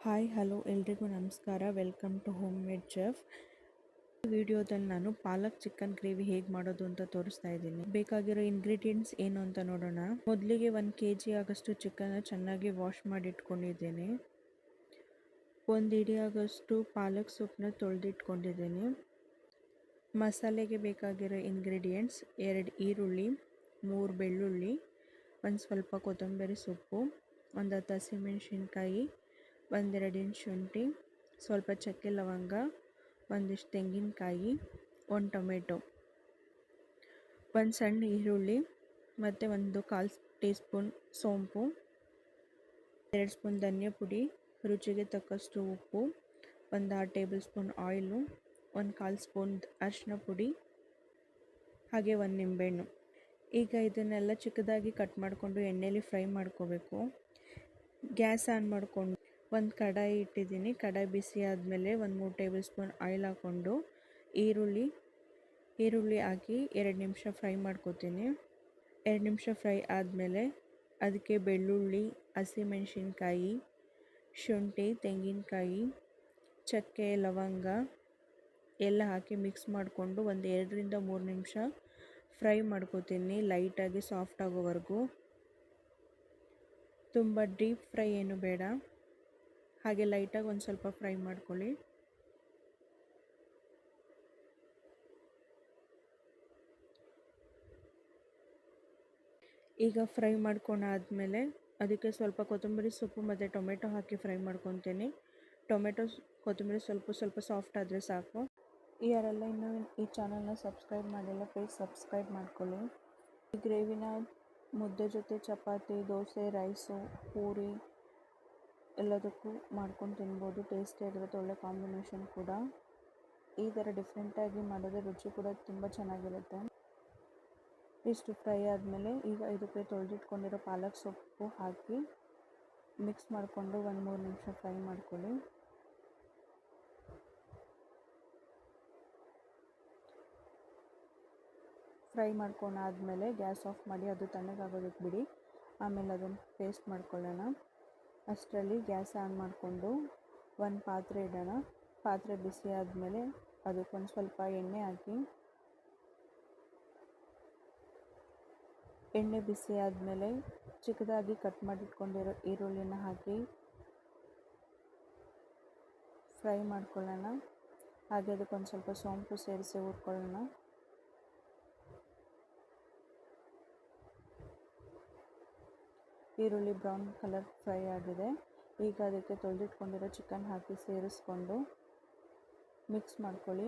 Hi hello ಎಲ್ರಿಗೂ ನಮಸ್ಕಾರ. Welcome to homemade chef. ಈ ವಿಡಿಯೋದಲ್ಲಿ ನಾನು ಪಾಲಕ್ ಚಿಕನ್ ಗ್ರೇವಿ ಹೇಗೆ ಮಾಡೋದು ಅಂತ ತೋರಿಸ್ತಾ ಇದ್ದೀನಿ. ಬೇಕಾಗಿರೋ ಇಂಗ್ರೀಡಿಯೆಂಟ್ಸ್ ಏನು ಅಂತ ನೋಡೋಣ. ಮೊದಲಿಗೆ 1 kg ಆಗಷ್ಟು ಚಿಕನ್ ಚೆನ್ನಾಗಿ ವಾಶ್ ಮಾಡಿ ಇಟ್ಕೊಂಡಿದ್ದೇನೆ. 1 ಹಿಡಿ ಆಗಷ್ಟು ಪಾಲಕ್ ಸೊಪ್ಪನ್ನ ತೊಳೆದಿಟ್ಕೊಂಡಿದ್ದೇನೆ. ಮಸಾಲೆಗೆ ಬೇಕಾಗಿರೋ ಇಂಗ್ರೀಡಿಯೆಂಟ್ಸ್ 2 ಈರುಳ್ಳಿ, 3 ಬೆಳ್ಳುಳ್ಳಿ, ಒಂದು ಸ್ವಲ್ಪ ಕೊತ್ತಂಬರಿ ಸೊಪ್ಪು, ಒಂದು 10 ಹಸಿಮೆಣಸಿನ್ಕಾಯಿ, 1-2 ಇಂಚ್ ಶುಂಠಿ, ಸ್ವಲ್ಪ ಚಕ್ಕೆ ಲವಂಗ, ಒಂದಿಷ್ಟು ತೆಂಗಿನಕಾಯಿ, 1 ಟೊಮೆಟೊ, 1 ಸಣ್ಣ ಈರುಳ್ಳಿ ಮತ್ತು 1/4 ಟೀ ಸ್ಪೂನ್ ಸೋಂಪು, 2 ಸ್ಪೂನ್ ಧನಿಯಾ ಪುಡಿ, ರುಚಿಗೆ ತಕ್ಕಷ್ಟು ಉಪ್ಪು, 1/6 ಟೇಬಲ್ ಸ್ಪೂನ್ ಆಯಿಲು, 1/4 ಸ್ಪೂನ್ ಅರಿಶಿನ ಪುಡಿ, ಹಾಗೆ 1 ನಿಂಬೆಹಣ್ಣು. ಈಗ ಇದನ್ನೆಲ್ಲ ಚಿಕ್ಕದಾಗಿ ಕಟ್ ಮಾಡಿಕೊಂಡು ಎಣ್ಣೆಯಲ್ಲಿ ಫ್ರೈ ಮಾಡ್ಕೋಬೇಕು. ಗ್ಯಾಸ್ ಆನ್ ಮಾಡಿಕೊಂಡು ಒಂದು ಕಡಾಯಿ ಇಟ್ಟಿದ್ದೀನಿ. ಕಡಾಯಿ ಬಿಸಿ ಆದಮೇಲೆ 1-3 ಟೇಬಲ್ ಸ್ಪೂನ್ ಆಯಿಲ್ ಹಾಕ್ಕೊಂಡು ಈರುಳ್ಳಿ ಹಾಕಿ 2 ನಿಮಿಷ ಫ್ರೈ ಮಾಡ್ಕೋತೀನಿ. 2 ನಿಮಿಷ ಫ್ರೈ ಆದಮೇಲೆ ಅದಕ್ಕೆ ಬೆಳ್ಳುಳ್ಳಿ, ಹಸಿಮೆಣಸಿನ್ಕಾಯಿ, ಶುಂಠಿ, ತೆಂಗಿನಕಾಯಿ, ಚಕ್ಕೆ, ಲವಂಗ ಎಲ್ಲ ಹಾಕಿ ಮಿಕ್ಸ್ ಮಾಡಿಕೊಂಡು 2-3 ನಿಮಿಷ ಫ್ರೈ ಮಾಡ್ಕೋತೀನಿ, ಲೈಟಾಗಿ ಸಾಫ್ಟ್ ಆಗೋವರೆಗೂ. ತುಂಬ ಡೀಪ್ ಫ್ರೈ ಏನು ಬೇಡ, ಹಾಗೆ ಲೈಟಾಗಿ ಒಂದು ಸ್ವಲ್ಪ ಫ್ರೈ ಮಾಡ್ಕೊಳ್ಳಿ. ಈಗ ಫ್ರೈ ಮಾಡ್ಕೊಂಡಾದ್ಮೇಲೆ ಅದಕ್ಕೆ ಸ್ವಲ್ಪ ಕೊತ್ತಂಬರಿ ಸೊಪ್ಪು ಮತ್ತು ಟೊಮೆಟೊ ಹಾಕಿ ಫ್ರೈ ಮಾಡ್ಕೊತೀನಿ. ಟೊಮೆಟೊ ಕೊತ್ತಂಬರಿ ಸ್ವಲ್ಪ ಸಾಫ್ಟ್ ಆದರೆ ಸಾಕು. ಯಾರೆಲ್ಲ ಇನ್ನೂ ಈ ಚಾನಲ್ನ ಸಬ್ಸ್ಕ್ರೈಬ್ ಮಾಡಿಲ್ಲ ಪ್ಲೀಸ್ ಸಬ್ಸ್ಕ್ರೈಬ್ ಮಾಡ್ಕೊಳ್ಳಿ. ಈ ಗ್ರೇವಿನ ಮುದ್ದೆ ಜೊತೆ, ಚಪಾತಿ, ದೋಸೆ, ರೈಸು, ಪೂರಿ ಎಲ್ಲದಕ್ಕೂ ಮಾಡ್ಕೊಂಡು ತಿನ್ಬೋದು. ಟೇಸ್ಟಿಯಾಗಿರುತ್ತೆ, ಒಳ್ಳೆ ಕಾಂಬಿನೇಷನ್ ಕೂಡ. ಈ ಥರ ಡಿಫ್ರೆಂಟಾಗಿ ಮಾಡಿದ್ರೆ ರುಚಿ ಕೂಡ ತುಂಬ ಚೆನ್ನಾಗಿರುತ್ತೆ. ಇಷ್ಟು ಫ್ರೈ ಆದಮೇಲೆ ಈಗ ಇದಕ್ಕೆ ತೊಳೆದಿಟ್ಕೊಂಡಿರೋ ಪಾಲಕ್ ಸೊಪ್ಪು ಹಾಕಿ ಮಿಕ್ಸ್ ಮಾಡಿಕೊಂಡು 1-3 ನಿಮಿಷ ಫ್ರೈ ಮಾಡ್ಕೊಳ್ಳಿ. ಫ್ರೈ ಮಾಡ್ಕೊಂಡಾದ್ಮೇಲೆ ಗ್ಯಾಸ್ ಆಫ್ ಮಾಡಿ ಅದು ತಣ್ಣಗಾಗೋದಕ್ಕೆ ಬಿಡಿ. ಆಮೇಲೆ ಅದನ್ನು ಪೇಸ್ಟ್ ಮಾಡ್ಕೊಳ್ಳೋಣ. ಅಷ್ಟರಲ್ಲಿ ಗ್ಯಾಸ್ ಆನ್ ಮಾಡಿಕೊಂಡು ಒಂದು ಪಾತ್ರೆ ಇಡೋಣ. ಪಾತ್ರೆ ಬಿಸಿ ಆದಮೇಲೆ ಅದಕ್ಕೊಂದು ಸ್ವಲ್ಪ ಎಣ್ಣೆ ಹಾಕಿ, ಎಣ್ಣೆ ಬಿಸಿ ಆದಮೇಲೆ ಚಿಕ್ಕದಾಗಿ ಕಟ್ ಮಾಡಿಟ್ಕೊಂಡಿರೋ ಈರುಳ್ಳಿನ ಹಾಕಿ ಫ್ರೈ ಮಾಡ್ಕೊಳ್ಳೋಣ. ಹಾಗೆ ಅದಕ್ಕೊಂದು ಸ್ವಲ್ಪ ಸೋಂಪು ಸೇರಿಸಿ ಹುರ್ಕೊಳ್ಳೋಣ. ಈರುಳ್ಳಿ ಬ್ರೌನ್ ಕಲರ್ ಫ್ರೈ ಆಗಿದೆ. ಈಗ ಅದಕ್ಕೆ ತೊಳೆದಿಟ್ಕೊಂಡಿರೋ ಚಿಕನ್ ಹಾಕಿ ಸೇರಿಸ್ಕೊಂಡು ಮಿಕ್ಸ್ ಮಾಡ್ಕೊಳ್ಳಿ.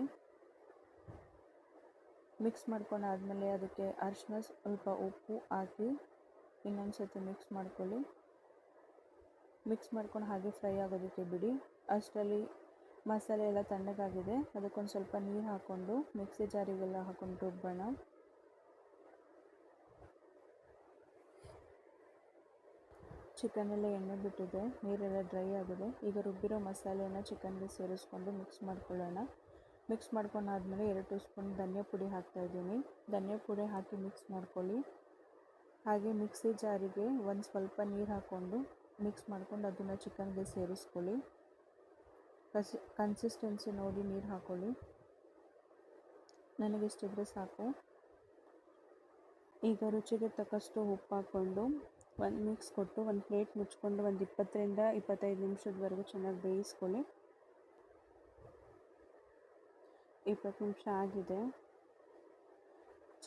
ಮಿಕ್ಸ್ ಮಾಡ್ಕೊಂಡಾದ್ಮೇಲೆ ಅದಕ್ಕೆ ಅರಿಶಿನ, ಸ್ವಲ್ಪ ಉಪ್ಪು ಹಾಕಿ ಇನ್ನೊಂದು ಸರ್ತಿ ಮಿಕ್ಸ್ ಮಾಡ್ಕೊಳ್ಳಿ. ಮಿಕ್ಸ್ ಮಾಡ್ಕೊಂಡು ಹಾಗೆ ಫ್ರೈ ಆಗೋದಕ್ಕೆ ಬಿಡಿ. ಅಷ್ಟರಲ್ಲಿ ಮಸಾಲೆ ಎಲ್ಲ ತಣ್ಣಗಾಗಿದೆ. ಅದಕ್ಕೊಂದು ಸ್ವಲ್ಪ ನೀರು ಹಾಕ್ಕೊಂಡು ಮಿಕ್ಸಿ ಜಾರಿಗೆಲ್ಲ ಹಾಕ್ಕೊಂಡು ರುಬ್ಬೋಣ. ಚಿಕನೆಲ್ಲ ಎಣ್ಣೆ ಬಿಟ್ಟಿದೆ, ನೀರೆಲ್ಲ ಡ್ರೈ ಆಗಿದೆ. ಈಗ ರುಬ್ಬಿರೋ ಮಸಾಲೆನ ಚಿಕನ್ಗೆ ಸೇರಿಸ್ಕೊಂಡು ಮಿಕ್ಸ್ ಮಾಡ್ಕೊಳ್ಳೋಣ. ಮಿಕ್ಸ್ ಮಾಡ್ಕೊಂಡಾದ್ಮೇಲೆ 2 ಟೀ ಸ್ಪೂನ್ ಧನಿಯಾ ಪುಡಿ ಹಾಕ್ತಾಯಿದ್ದೀನಿ. ಧನಿಯಾ ಪುಡಿ ಹಾಕಿ ಮಿಕ್ಸ್ ಮಾಡ್ಕೊಳ್ಳಿ. ಹಾಗೆ ಮಿಕ್ಸಿ ಜಾರಿಗೆ ಒಂದು ಸ್ವಲ್ಪ ನೀರು ಹಾಕ್ಕೊಂಡು ಮಿಕ್ಸ್ ಮಾಡ್ಕೊಂಡು ಅದನ್ನು ಚಿಕನ್ಗೆ ಸೇರಿಸ್ಕೊಳ್ಳಿ. ಕನ್ಸಿಸ್ಟೆನ್ಸಿ ನೋಡಿ ನೀರು ಹಾಕ್ಕೊಳ್ಳಿ. ನನಗಿಷ್ಟಿದ್ರೆ ಸಾಕು. ಈಗ ರುಚಿಗೆ ತಕ್ಕಷ್ಟು ಉಪ್ಪು ಹಾಕ್ಕೊಂಡು ಒಂದು ಮಿಕ್ಸ್ ಕೊಟ್ಟು ಒಂದು ಪ್ಲೇಟ್ ಮುಚ್ಕೊಂಡು ಒಂದು 20-25 ನಿಮಿಷದವರೆಗೂ ಚೆನ್ನಾಗಿ ಬೇಯಿಸ್ಕೊಳ್ಳಿ. 20 ನಿಮಿಷ ಆಗಿದೆ.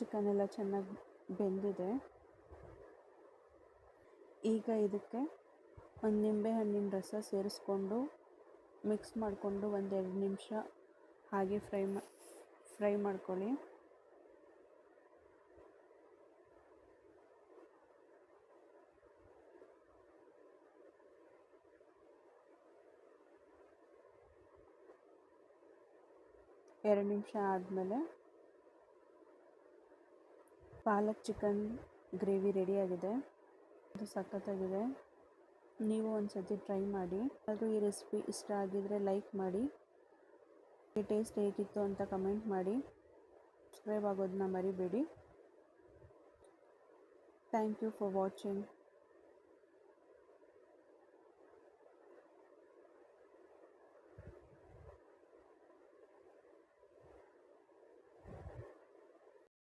ಚಿಕನ್ ಎಲ್ಲ ಚೆನ್ನಾಗಿ ಬೆಂದಿದೆ. ಈಗ ಇದಕ್ಕೆ ಒಂದು ನಿಂಬೆಹಣ್ಣಿನ ರಸ ಸೇರಿಸ್ಕೊಂಡು ಮಿಕ್ಸ್ ಮಾಡಿಕೊಂಡು 1-2 ನಿಮಿಷ ಹಾಗೆ ಫ್ರೈ ಮಾಡ್ಕೊಳ್ಳಿ. ಎರಡು ನಿಮಿಷ ಆದಮೇಲೆ ಪಾಲಕ್ ಚಿಕನ್ ಗ್ರೇವಿ ರೆಡಿಯಾಗಿದೆ. ಅದು ಸಖತ್ತಾಗಿದೆ. ನೀವು ಒಂದು ಸತಿ ಟ್ರೈ ಮಾಡಿ. ಅದು ಈ ರೆಸಿಪಿ ಇಷ್ಟ ಆಗಿದರೆ ಲೈಕ್ ಮಾಡಿ. ಈ ಟೇಸ್ಟ್ ಹೇಗಿತ್ತು ಅಂತ ಕಮೆಂಟ್ ಮಾಡಿ. ಸಬ್ಸ್ಕ್ರೈಬ್ ಆಗೋದನ್ನ ಮರಿಬೇಡಿ. Thank you for watching.